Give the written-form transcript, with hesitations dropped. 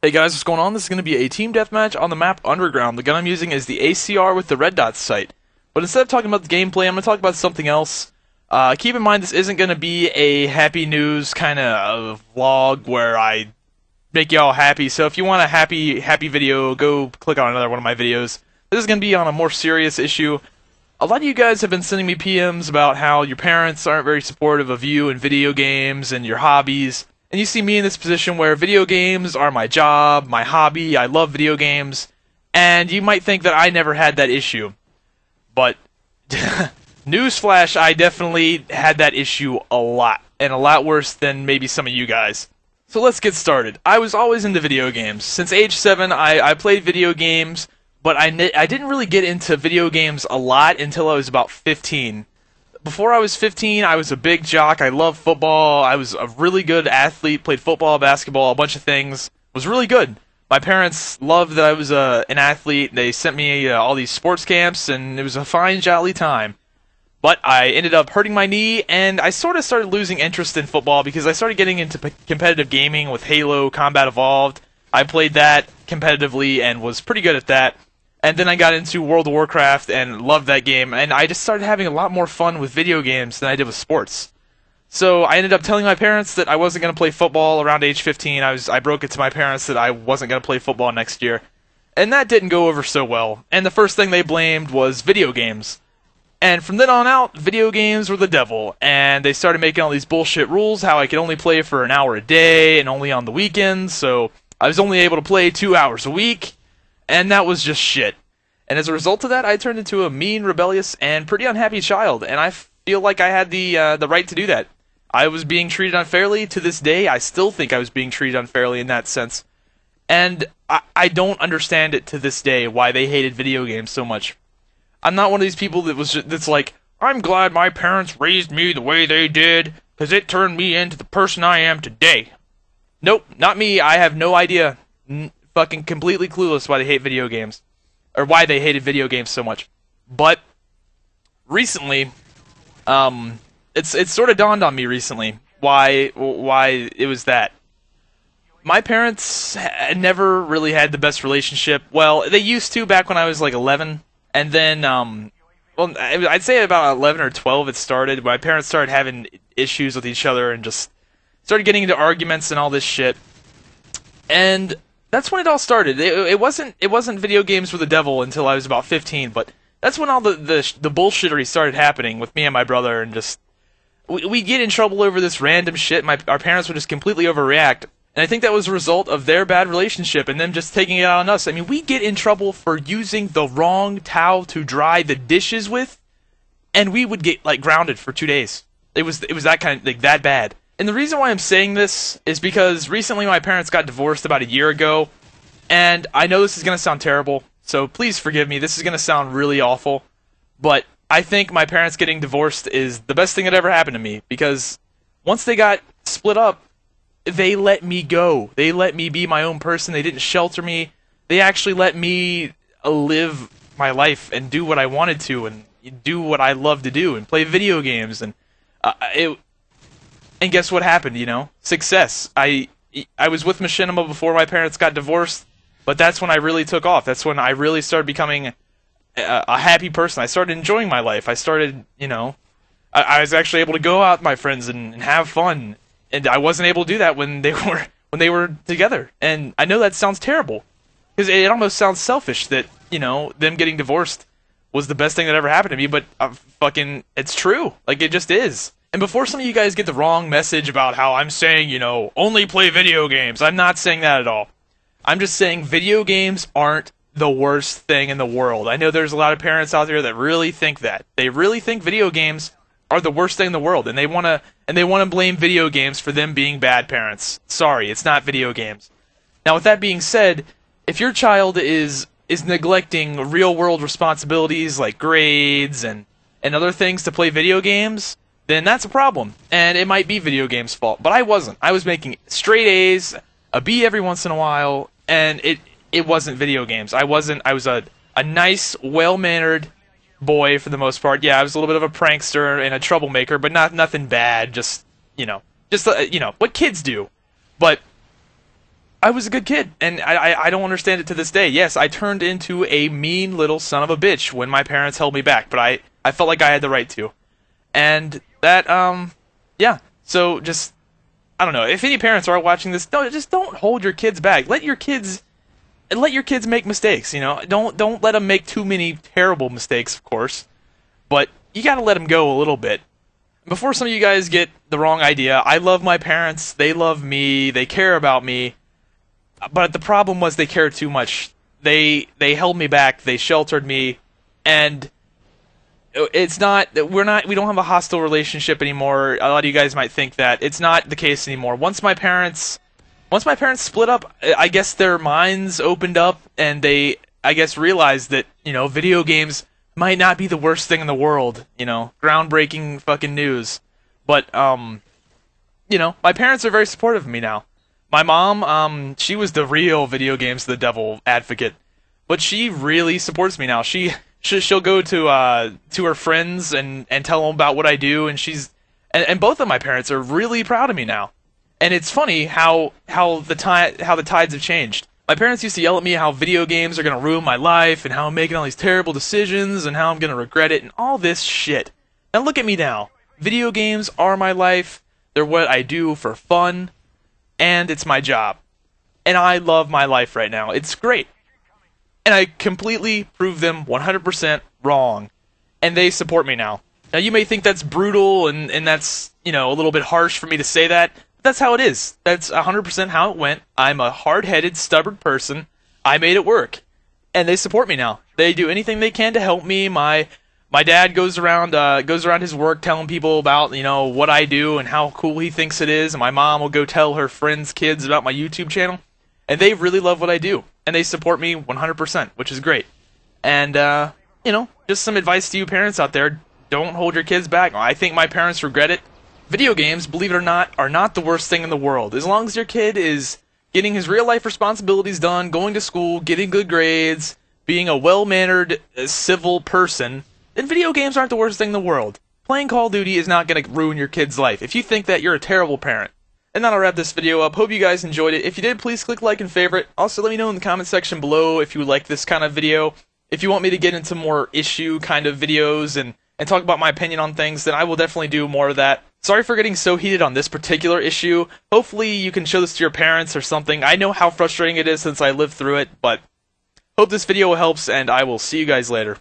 Hey guys, what's going on? This is going to be a team deathmatch on the map Underground. The gun I'm using is the ACR with the red dot sight. But instead of talking about the gameplay, I'm going to talk about something else. Keep in mind this isn't going to be a happy news kind of vlog where I make you all happy. So if you want a happy video, go click on another one of my videos. This is going to be on a more serious issue. A lot of you guys have been sending me PMs about how your parents aren't very supportive of you and video games and your hobbies. And you see me in this position where video games are my job, my hobby, I love video games, and you might think that I never had that issue. But, newsflash, I definitely had that issue a lot, and a lot worse than maybe some of you guys. So let's get started. I was always into video games. Since age 7, I played video games, but I didn't really get into video games a lot until I was about 15. Before I was 15, I was a big jock. I loved football. I was a really good athlete, played football, basketball, a bunch of things. Was really good. My parents loved that I was an athlete. They sent me all these sports camps, and it was a fine, jolly time. But I ended up hurting my knee, and I sort of started losing interest in football because I started getting into competitive gaming with Halo Combat Evolved. I played that competitively and was pretty good at that. And then I got into World of Warcraft and loved that game, and I just started having a lot more fun with video games than I did with sports. So I ended up telling my parents that I wasn't going to play football around age 15. I broke it to my parents that I wasn't going to play football next year. And that didn't go over so well. And the first thing they blamed was video games. And from then on out, video games were the devil. And they started making all these bullshit rules, how I could only play for an hour a day and only on the weekends. So I was only able to play 2 hours a week. And that was just shit. And as a result of that, I turned into a mean, rebellious, and pretty unhappy child. And I feel like I had the right to do that. I was being treated unfairly. To this day, I still think I was being treated unfairly in that sense. And I don't understand it to this day, why they hated video games so much. I'm not one of these people that's like, I'm glad my parents raised me the way they did, because it turned me into the person I am today. Nope, not me. I have no idea. Fucking completely clueless why they hate video games, or why they hated video games so much. But recently, it's sort of dawned on me recently why it was that. My parents never really had the best relationship. Well, they used to back when I was like 11, and then well, I'd say about 11 or 12 it started. My parents started having issues with each other and just started getting into arguments and all this shit. And that's when it all started. It wasn't video games were the devil until I was about 15, but that's when all the bullshittery started happening with me and my brother, and just we get in trouble over this random shit. Our parents would just completely overreact, and I think that was a result of their bad relationship and them just taking it out on us. I mean, we get in trouble for using the wrong towel to dry the dishes with, and we would get like grounded for 2 days. It was that kind of like that bad. And the reason why I'm saying this is because recently my parents got divorced about a year ago, and I know this is going to sound terrible, so please forgive me. This is going to sound really awful, but I think my parents getting divorced is the best thing that ever happened to me, because once they got split up, they let me go. They let me be my own person. They didn't shelter me. They actually let me live my life and do what I wanted to and do what I love to do and play video games, and And guess what happened, you know? Success. I was with Machinima before my parents got divorced, but that's when I really took off. That's when I really started becoming a happy person. I started enjoying my life. I started, you know, I was actually able to go out with my friends and have fun, and I wasn't able to do that when they were together. And I know that sounds terrible, because it almost sounds selfish that, you know, them getting divorced was the best thing that ever happened to me, but fucking, it's true. Like, it just is. And before some of you guys get the wrong message about how I'm saying, you know, only play video games, I'm not saying that at all. I'm just saying video games aren't the worst thing in the world. I know there's a lot of parents out there that really think that. They really think video games are the worst thing in the world, and they want to blame video games for them being bad parents. Sorry, it's not video games. Now, with that being said, if your child is neglecting real-world responsibilities like grades and other things to play video games, then that's a problem, and it might be video games' fault. But I wasn't. I was making straight A's, a B every once in a while, and it wasn't video games. I was a nice, well-mannered boy for the most part. Yeah, I was a little bit of a prankster and a troublemaker, but nothing bad. Just you know, what kids do. But I was a good kid, and I don't understand it to this day. Yes, I turned into a mean little son of a bitch when my parents held me back, but I felt like I had the right to. And that, yeah. So just, I don't know. If any parents are watching this, just don't hold your kids back. Let your kids make mistakes. You know, don't let them make too many terrible mistakes, of course. But you gotta let them go a little bit. Before some of you guys get the wrong idea, I love my parents. They love me. They care about me. But the problem was they cared too much. They held me back. They sheltered me, and it's not we don't have a hostile relationship anymore. A lot of you guys might think that it's not the case anymore. Once my parents split up, I guess their minds opened up, and they, I guess, realized that, you know, video games might not be the worst thing in the world. You know, groundbreaking fucking news. But you know, my parents are very supportive of me now. My mom, she was the real video games the devil advocate, but she really supports me now. She'll go to her friends and tell them about what I do, and and both of my parents are really proud of me now. And it's funny how the tides have changed. My parents used to yell at me how video games are gonna ruin my life, and how I'm making all these terrible decisions, and how I'm gonna regret it, and all this shit. And look at me now. Video games are my life. They're what I do for fun. And it's my job. And I love my life right now. It's great. And I completely proved them 100% wrong. And they support me now. Now you may think that's brutal and that's, you know, a little bit harsh for me to say that. But that's how it is. That's 100% how it went. I'm a hard-headed, stubborn person. I made it work. And they support me now. They do anything they can to help me. My dad goes around his work telling people about, you know, what I do and how cool he thinks it is, and my mom will go tell her friends' kids about my YouTube channel, and they really love what I do, and they support me 100%, which is great. And you know, just some advice to you parents out there: don't hold your kids back. I think my parents regret it. Video games, believe it or not, are not the worst thing in the world. As long as your kid is getting his real life responsibilities done, going to school, getting good grades, being a well-mannered, civil person, then video games aren't the worst thing in the world. Playing Call of Duty is not going to ruin your kid's life. If you think that, you're a terrible parent. And that'll wrap this video up. Hope you guys enjoyed it. If you did, please click like and favorite. Also, let me know in the comment section below if you would like this kind of video. If you want me to get into more issue kind of videos and talk about my opinion on things, then I will definitely do more of that. Sorry for getting so heated on this particular issue. Hopefully you can show this to your parents or something. I know how frustrating it is since I lived through it, but hope this video helps, and I will see you guys later.